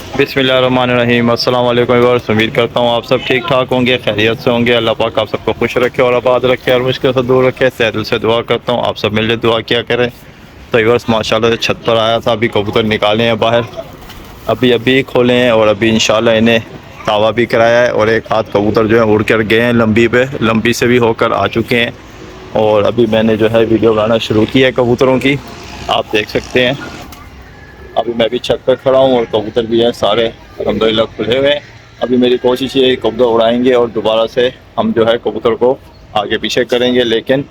बिस्मिल्लाहिर्रहमानिर्रहीम। अस्सलाम वालेकुम व्यूअर्स, उम्मीद करता हूँ आप सब ठीक ठाक होंगे, खैरियत से होंगे। अल्लाह पाक आप सबको खुश रखे और आबाद रखे और मुश्किल से दूर रखे। तहे दिल से दुआ करता हूँ आप सब मिलकर दुआ किया करें। तो व्यूअर्स माशाल्लाह से छत पर आया था, अभी कबूतर निकाले हैं बाहर, अभी अभी खोले हैं और अभी इंशाल्लाह इन्हें तावा भी कराया है। और एक आध कबूतर जो है उड़ कर गए हैं, लंबी से भी होकर आ चुके हैं। और अभी मैंने जो है वीडियो बनाना शुरू की है कबूतरों की, आप देख सकते हैं। अभी मैं भी छत पर खड़ा हूँ और कबूतर भी हैं सारे अल्हम्दुलिल्लाह खुले हुए हैं। अभी मेरी कोशिश ये कबूतर उड़ाएंगे और दोबारा से हम जो है कबूतर को आगे पीछे करेंगे। लेकिन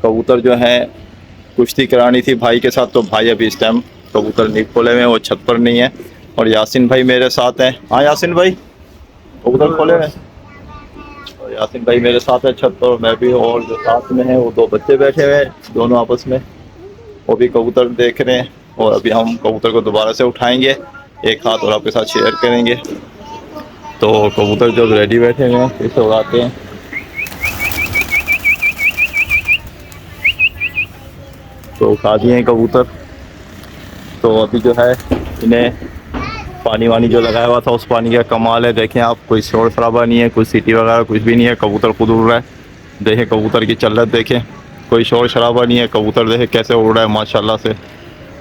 कबूतर जो है कुश्ती करानी थी भाई के साथ, तो भाई अभी इस टाइम कबूतर नहीं खोले हुए हैं, वो छत पर नहीं है। और यासिन भाई मेरे साथ हैं। हाँ यासिन भाई, कबूतर खोले हुए हैं। और यासिन भाई मेरे साथ है छत पर, मैं भी, और जो साथ में है वो दो बच्चे बैठे हुए हैं, दोनों आपस में वो भी कबूतर देख रहे हैं। और अभी हम कबूतर को दोबारा से उठाएंगे, एक हाथ और आपके साथ शेयर करेंगे। तो कबूतर जब रेडी बैठे हुए हैं फिर से उड़ाते हैं। तो उठा दिए हैं कबूतर। तो अभी जो है इन्हें पानी वानी जो लगाया हुआ था उस पानी का कमाल है, देखें आप, कोई शोर शराबा नहीं है, कोई सीटी वगैरह कुछ भी नहीं है, कबूतर खुद उड़ रहा है। देखें कबूतर की चल्लत देखें, कोई शोर शराबा नहीं है, कबूतर देखें कैसे उड़ रहा है माशाल्लाह से,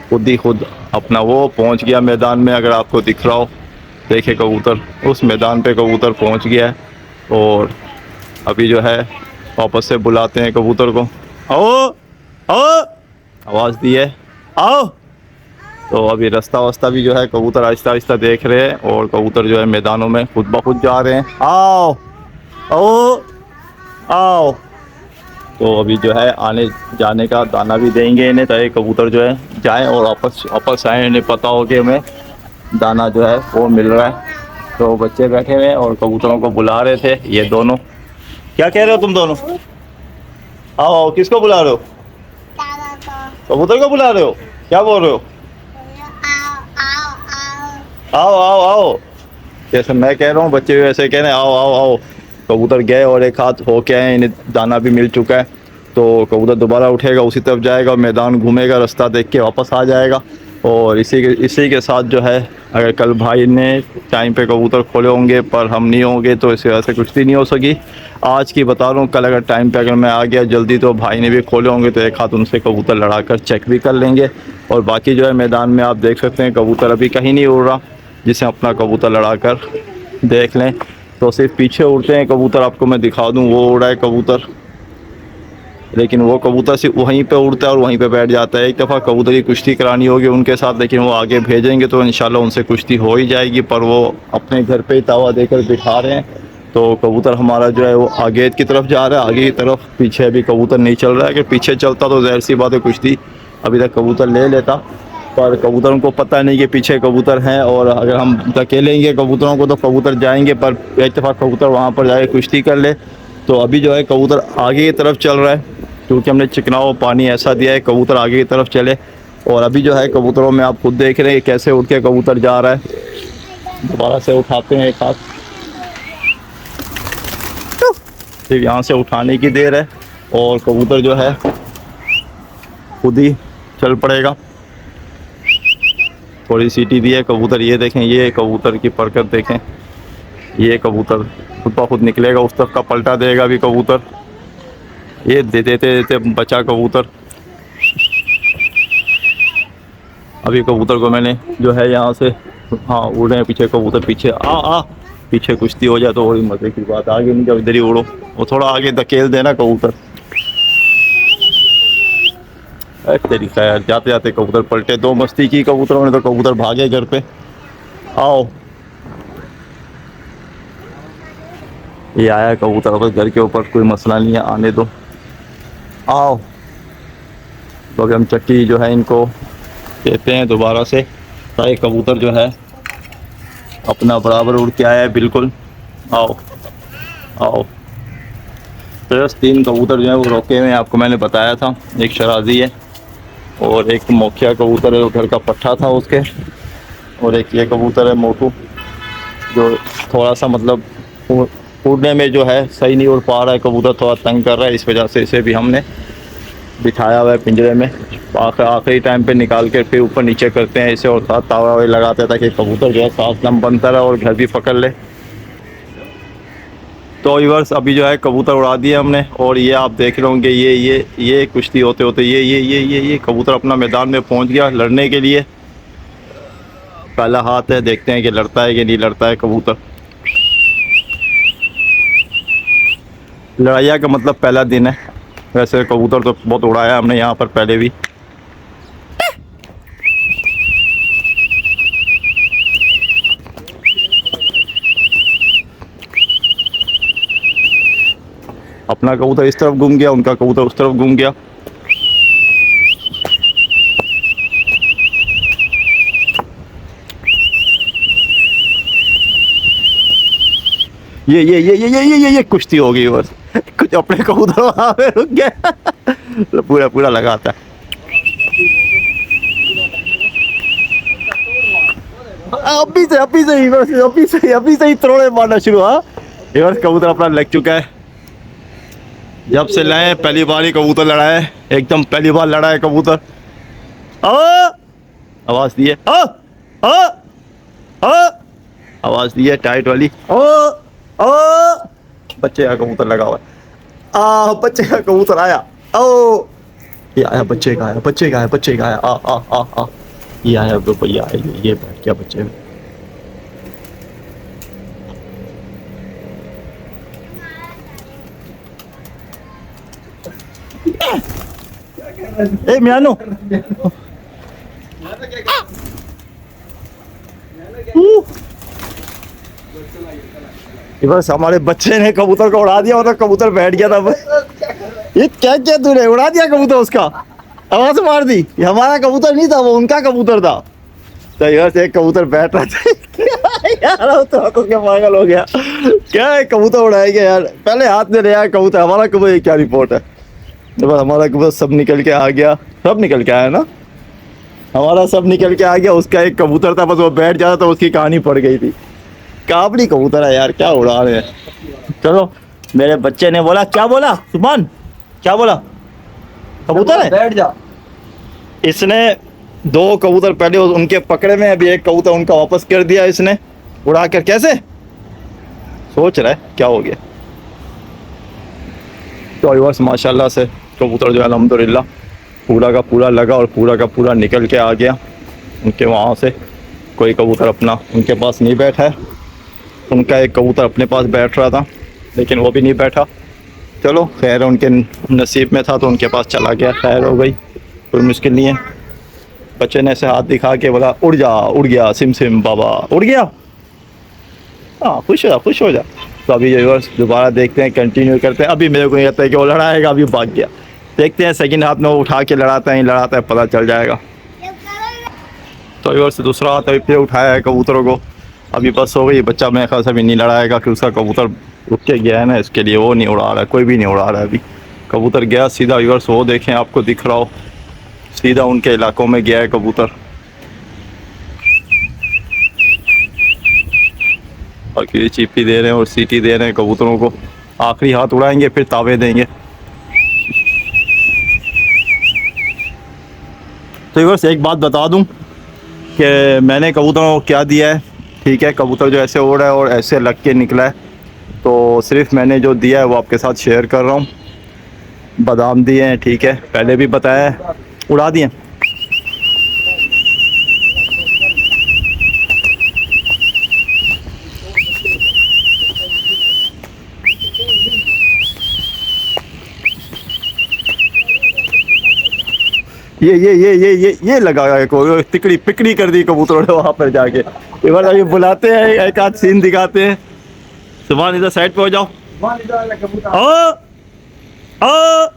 खुद ही खुद अपना वो पहुंच गया मैदान में। अगर आपको दिख रहा हो, देखे कबूतर उस मैदान पे कबूतर पहुंच गया है। और अभी जो है वापस से बुलाते हैं कबूतर को, आओ आओ, आवाज़ दी है आओ। तो अभी रास्ता वास्ता भी जो है कबूतर आहिस्ता आहिस्ता देख रहे हैं और कबूतर जो है मैदानों में खुद ब खुद जा रहे हैं, आओ आओ आओ। तो अभी जो है आने जाने का दाना भी देंगे इन्हें, ताकि कबूतर जो है जाएं और वापस आएँ, इन्हें पता हो कि हमें दाना जो है वो मिल रहा है। तो बच्चे बैठे हुए हैं और कबूतरों को बुला रहे थे ये दोनों। क्या कह रहे हो तुम दोनों? आओ आओ, किसको बुला रहे हो? कबूतर को बुला रहे हो? क्या बोल रहे हो? आओ आओ आओ, जैसे मैं कह रहा हूँ बच्चे भी वैसे कह रहे हैं आओ आओ आओ। कबूतर गए और एक हाथ हो के आए, इन्हें दाना भी मिल चुका है। तो कबूतर दोबारा उठेगा, उसी तरफ जाएगा, मैदान घूमेगा, रास्ता देख के वापस आ जाएगा। और इसी के साथ जो है, अगर कल भाई ने टाइम पे कबूतर खोले होंगे पर हम नहीं होंगे तो इस वजह से कुश्ती नहीं हो सकी। आज की बता रहा हूँ, कल अगर टाइम पे अगर मैं आ गया जल्दी तो भाई ने भी खोले होंगे, तो एक हाथ उनसे कबूतर लड़ा कर चेक भी कर लेंगे। और बाकी जो है मैदान में आप देख सकते हैं कबूतर अभी कहीं नहीं उड़ रहा, जिसे अपना कबूतर लड़ा कर देख लें। तो सिर्फ पीछे उड़ते हैं कबूतर, आपको मैं दिखा दूँ, वो उड़ा है कबूतर, लेकिन वो कबूतर सिर्फ वहीं पे उड़ता है और वहीं पे बैठ जाता है। एक दफ़ा कबूतर की कुश्ती करानी होगी उनके साथ, लेकिन वो आगे भेजेंगे तो इंशाल्लाह उनसे कुश्ती हो ही जाएगी। पर वो अपने घर पे ही तावा देकर बिठा रहे हैं। तो कबूतर हमारा जो है वो आगे की तरफ जा रहा है, आगे की तरफ, पीछे अभी कबूतर नहीं चल रहा है। अगर पीछे चलता तो ज़ाहिर सी बात है कुश्ती अभी तक कबूतर ले लेता, पर कबूतरों को पता नहीं कि पीछे कबूतर हैं। और अगर हम धकेलेंगे कबूतरों को तो कबूतर जाएंगे, पर एक दफ़ा कबूतर वहाँ पर जाके कुश्ती कर ले। तो अभी जो है कबूतर आगे की तरफ चल रहा है, क्योंकि हमने चिकनाओ पानी ऐसा दिया है कबूतर आगे की तरफ चले। और अभी जो है कबूतरों में आप खुद देख रहे हैं कैसे उठ के कबूतर जा रहा है। दोबारा से उठाते हैं एक हाथ, सिर्फ यहाँ से उठाने की देर है और कबूतर जो है खुद ही चल पड़ेगा। थोड़ी सीटी दी है कबूतर, ये देखें, ये कबूतर की परकत देखें, ये कबूतर खुद ब खुद निकलेगा, उस तरफ का पलटा देगा भी कबूतर। ये देते देते बचा कबूतर। अभी कबूतर को मैंने जो है यहाँ से, हाँ उड़ रहे हैं पीछे कबूतर, पीछे आ पीछे कुश्ती हो जाए तो बड़ी मजे की बात। आगे नहीं, जब इधर ही उड़ो, वो थोड़ा आगे धकेल देना कबूतर। तेरी खैर, जाते जाते कबूतर पलटे, दो मस्ती की कबूतरों ने तो कबूतर भागे घर पे। आओ, ये आया कबूतर, बस घर के ऊपर, कोई मसला नहीं है, आने दो, आओ। तो अभी हम चक्की जो है इनको कहते हैं दोबारा से, ताकि कबूतर जो है अपना बराबर उड़ के आया है बिल्कुल। आओ आओ। तो बस 3 कबूतर जो है वो रोके हुए हैं, आपको मैंने बताया था। एक शराजी है और एक मोखिया कबूतर है, वो घर का पट्ठा था उसके, और एक ये कबूतर है मोटू, जो थोड़ा सा मतलब उड़ने में जो है सही नहीं उड़ पा रहा है, कबूतर थोड़ा तंग कर रहा है, इस वजह से इसे भी हमने बिठाया हुआ है पिंजरे में। आखिरी टाइम पे निकाल के फिर ऊपर नीचे करते हैं इसे, और साथ तावा वावे लगाते हैं ताकि कबूतर जो है सांस दम बनता रहे और घर भी पकड़ ले। तो व्यूअर्स अभी जो है कबूतर उड़ा दिए हमने, और ये आप देख रहे होंगे ये कुश्ती होते होते ये कबूतर अपना मैदान में पहुंच गया लड़ने के लिए। पहला हाथ है, देखते हैं कि लड़ता है कि नहीं लड़ता है कबूतर। लड़ाइया का मतलब पहला दिन है। वैसे कबूतर तो बहुत उड़ाया हमने यहाँ पर पहले भी। अपना कबूतर इस तरफ घूम गया, उनका कबूतर उस तरफ घूम गया। ये कुश्ती हो गई बस। कुछ अपने कबूतर वहां पे रुक गया। तो पूरा लगाता है। अभी से ही तोड़े मारना शुरू। हाँ ये कबूतर अपना लग चुका है। जब से लाए पहली बार ही कबूतर लड़ा है, एकदम पहली बार लड़ा है कबूतर। आवाज दी है, आवाज दी है टाइट वाली। बच्चे का कबूतर लगा हुआ है। बच्चे का कबूतर आया। ये आया, बच्चे का आया, बच्चे का आया, बच्चे का आया। ये आया भैया, ये बैठ गया बच्चे में। ए मियानो, बस हमारे बच्चे ने कबूतर को उड़ा दिया और कबूतर बैठ गया था। ये क्या क्या तूने उड़ा दिया कबूतर, उसका आवाज मार दी। ये हमारा कबूतर नहीं था, वो उनका कबूतर था। तो यार से एक कबूतर बैठ रहा था। यार तो क्या पागल हो गया, क्या है कबूतर उड़ाएगा यार। पहले हाथ में लिया कबूतर, हमारा कबूतर क्या रिपोर्ट है। तो बस हमारा कबूतर सब निकल के आ गया, सब निकल के आया ना, हमारा सब निकल के आ गया। उसका एक कबूतर था, बस वो बैठ जाता तो उसकी कहानी पड़ गई थी। काबली कबूतर है यार, क्या उड़ा रहे हैं। चलो मेरे बच्चे ने बोला, क्या बोला सुभान, क्या बोला, कबूतर है बैठ जा। इसने दो कबूतर पहले उनके पकड़े में, अभी एक कबूतर उनका वापस कर दिया इसने उड़ा कर। कैसे सोच रहा है क्या हो गया। तो व्यूअर्स माशाल्लाह से कबूतर जो है अल्हम्दुलिल्लाह पूरा का पूरा लगा और पूरा का पूरा निकल के आ गया उनके वहाँ से। कोई कबूतर अपना उनके पास नहीं बैठा है। उनका एक कबूतर अपने पास बैठ रहा था लेकिन वो भी नहीं बैठा। चलो खैर, उनके नसीब में था तो उनके पास चला गया, खैर हो गई, कोई मुश्किल नहीं है। बच्चे ने ऐसे हाथ दिखा के बोला उड़ जा, उड़ गया सिम सिम बाबा, उड़ गया। हाँ खुश हो जा, खुश हो जा। तो अभी व्यूअर्स दोबारा देखते हैं, कंटिन्यू करते हैं। अभी मेरे को नहीं लगता है कि वो लड़ाएगा, अभी भाग गया। देखते हैं सेकंड हाथ में वो उठा के लड़ाता है नहीं लड़ाता है, पता चल जाएगा। तो व्यूअर्स दूसरा हाथ अभी फिर उठाया है कबूतरों को। अभी बस हो गई, बच्चा मेरे ख्याल से भी नहीं लड़ाएगा कि उसका कबूतर रुक के गया है ना, इसके लिए वो नहीं उड़ा रहा है, कोई भी नहीं उड़ा रहा है। अभी कबूतर गया सीधा, व्यूअर्स वो देखें आपको दिख रहा हो, सीधा उनके इलाकों में गया है कबूतर। और किसी चीपी दे रहे हैं और सीटी दे रहे हैं कबूतरों को। आखिरी हाथ उड़ाएंगे फिर तावे देंगे। तो व्यूअर्स एक बात बता दूं कि मैंने कबूतरों को क्या दिया है, ठीक है। कबूतर जो ऐसे उड़ रहा है और ऐसे लग के निकला है, तो सिर्फ मैंने जो दिया है वो आपके साथ शेयर कर रहा हूँ। बादाम दिए हैं, ठीक है, पहले भी बताया है, उड़ा दिए। ये लगाया को तिकड़ी पिकड़ी कर दी कबूतरों ने वहां पर जाके। एक बार अभी बुलाते हैं, एक आध सीन दिखाते हैं। सुभान इधर साइड पे हो जाओ। आओ आओ,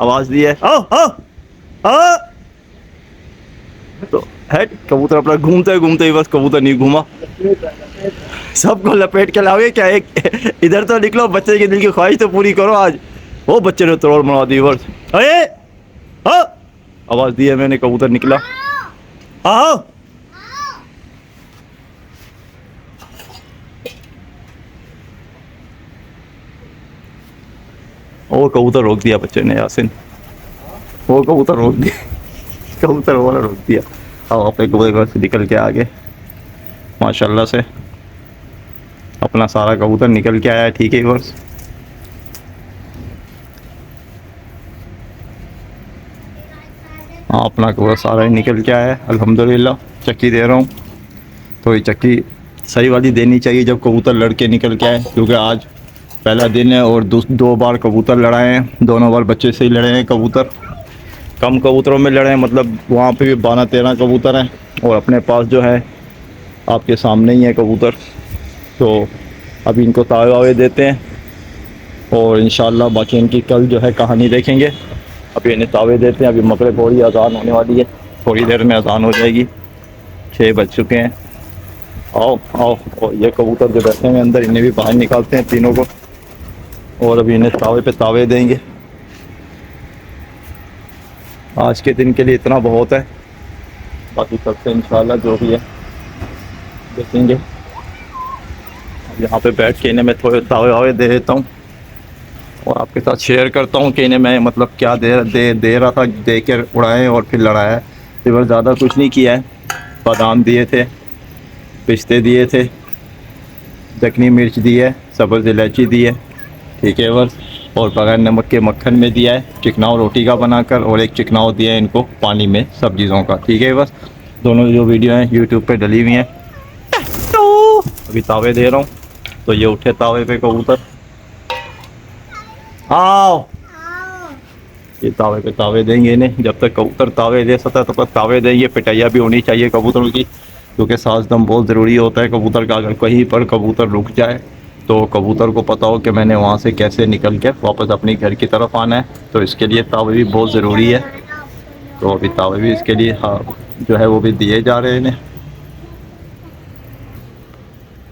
आवाज दी है, आओ आओ आओ। तो है कबूतर अपना घूमते घूमते, बस कबूतर नहीं घूमा, सबको लपेट के लाओगे क्या। एक इधर तो निकलो, बच्चे के दिल की ख्वाहिश तो पूरी करो आज। वो बच्चे ने तोड़ मरा दी बस। अरे आवाज दी है मैंने, कबूतर निकला। आओ वो कबूतर रोक दिया बच्चे ने, यासिन वो कबूतर रोक दिया। कबूतर वाला रोक दिया। अब अपने कबूतर से निकल के आगे माशाल्लाह से अपना सारा कबूतर निकल के आया है। ठीक है बस, हाँ अपना कबूतर सारा ही निकल के आया है अल्हम्दुलिल्लाह। चक्की दे रहा हूँ, तो ये चक्की सही वाली देनी चाहिए जब कबूतर लड़के निकल के आए, क्योंकि आज पहला दिन है और दो बार कबूतर लड़ाए हैं, दोनों बार बच्चे से ही लड़े हैं कबूतर। कम कबूतरों में लड़े हैं, मतलब वहाँ पे भी 12-13 कबूतर हैं और अपने पास जो है आपके सामने ही है कबूतर। तो अभी इनको तावे वावे देते हैं और इंशाल्लाह बाकी इनकी कल जो है कहानी देखेंगे। अभी इन्हें तावे देते हैं, अभी मगरिब हो रही है, अज़ान होने वाली है, थोड़ी देर में अज़ान हो जाएगी, 6 बज चुके हैं। आओ आओ, और ये कबूतर जो बैठे हैं अंदर, इन्हें भी बाहर निकालते हैं तीनों को, और अभी इन्हें तावे पे तावे देंगे। आज के दिन के लिए इतना बहुत है, बाकी सबसे इंशाल्लाह जो भी है देखेंगे। यहाँ पे बैठ के इन्हें मैं थोड़े तावे वावे दे देता हूँ और आपके साथ शेयर करता हूँ कि इन्हें मैं मतलब क्या दे रहा था, दे कर उड़ाएँ और फिर लड़ाया। इधर ज़्यादा कुछ नहीं किया है, बादाम दिए थे, पिस्ते दिए थे, दखनी मिर्च दी है, सब्ज़ इलायची दी है, ठीक है बस, और बगैर नमक के मक्खन में दिया है, चिकनाव रोटी का बनाकर, और एक चिकनाव दिया है इनको पानी में सब चीज़ों का, ठीक है बस। दोनों जो वीडियो हैं यूट्यूब पे डली हुई हैं। तो अभी तावे दे रहा हूँ, तो ये उठे तावे पे कबूतर, आओ ये तावे पे तावे देंगे इन्हें। जब तक कबूतर तावे दे सकता है तब तक तावे देंगे। पिटाइया भी होनी चाहिए कबूतरों की, क्योंकि सांस दम बहुत ज़रूरी होता है कबूतर का। अगर कहीं पर कबूतर रुक जाए तो कबूतर को पता हो कि मैंने वहाँ से कैसे निकल के वापस अपने घर की तरफ आना है, तो इसके लिए तावे भी बहुत ज़रूरी है। तो अभी तावे भी इसके लिए हाँ जो है वो भी दिए जा रहे हैं इन्हें।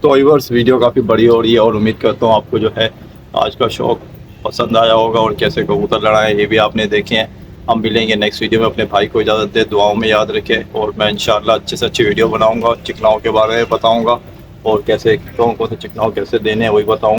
तो व्यूअर्स वीडियो काफ़ी बड़ी हो रही है और उम्मीद करता हूँ आपको जो है आज का शौक़ पसंद आया होगा और कैसे कबूतर लड़ाए ये भी आपने देखे हैं। हम मिलेंगे नेक्स्ट वीडियो में। अपने भाई को इजाज़त दे, दुआओं में याद रखें, और मैं इंशाल्लाह अच्छे से अच्छी वीडियो बनाऊंगा, चिकनाओं के बारे में बताऊंगा और कैसे कौन कौन से चिकनाओं कैसे देने हैं वही बताऊंगा।